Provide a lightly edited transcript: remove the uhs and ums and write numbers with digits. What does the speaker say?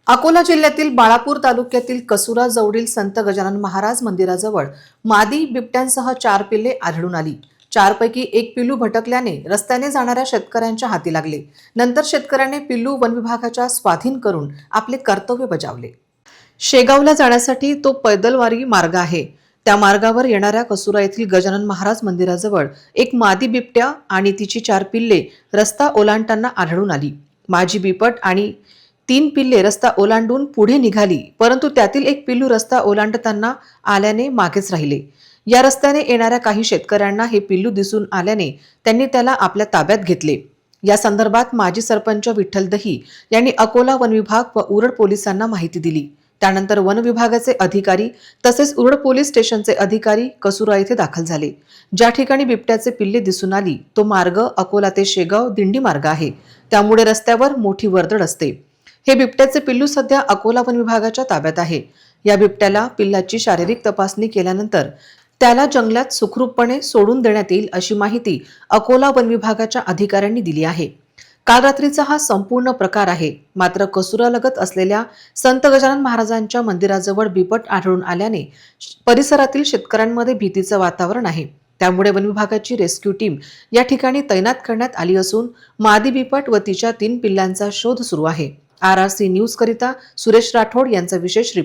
अकोला जिल्ह्यातील बाळापूर तालुक्यातील कसुरा जवळील संत गजानन महाराज मंदिराजवळ मादी बिबट्यांसह 4 पिल्ले आढळून आली। 4 पैकी एक पिल्लू भटकल्याने रस्त्याने जाणाऱ्या शेतकऱ्यांच्या हाती लागले। नंतर शेतकऱ्याने पिल्लू वन विभागाच्या स्वाधीन करून आपले कर्तव्य बजावले। शेगावला जाण्यासाठी तो पैदलवारी मार्ग आहे। त्या मार्गावर येणाऱ्या कसुरा येथील गजानन महाराज मंदिराजवळ एक मादी बिबट्या आणि तिची 4 पिल्ले रस्ता ओलांडताना आढळून आली। माझी बिबट आणि 3 पिल्ले रस्ता ओलांडून पुढे निघाली, परंतु त्यातील एक पिल्लू रस्ता ओलांडताना आल्याने मागेच राहिले। या रस्त्याने येणाऱ्या काही शेतकऱ्यांना हे पिल्लू दिसून आल्याने त्यांनी त्याला आपल्या ताब्यात घेतले। या संदर्भात माजी सरपंच विठ्ठल दही यांनी अकोला वन विभाग व उरड पोलिसांना माहिती दिली। त्यानंतर वन विभागाचे अधिकारी तसेच उरड पोलीस स्टेशनचे अधिकारी कसुरा येथे दाखल झाले। ज्या ठिकाणी बिबट्याचे पिल्ले दिसून आली तो मार्ग अकोला ते शेगाव दिंडी मार्ग आहे, त्यामुळे रस्त्यावर मोठी वर्दळ असते। हे बिबट्याचे पिल्लू सध्या अकोला वन विभागाच्या ताब्यात आहे। या बिबट्याला पिल्लाची शारीरिक तपासणी केल्यानंतर त्याला जंगलात सुखरूपपणे सोडून देण्यात येईल अशी माहिती अकोला वन विभागाच्या अधिकाऱ्यांनी दिली आहे। काल रात्रीचा हा संपूर्ण प्रकार आहे। मात्र कसुरालगत असलेल्या संत गजानन महाराजांच्या मंदिराजवळ बिबट आढळून आल्याने परिसरातील शेतकऱ्यांमध्ये भीतीचं वातावरण आहे। त्यामुळे वन विभागाची रेस्क्यू टीम या ठिकाणी तैनात करण्यात आली असून मादी बिबट व तिच्या 3 पिल्लांचा शोध सुरू आहे। RRC न्यूज करिता सुरेश राठोड यांचा विशेष रिपोर्ट।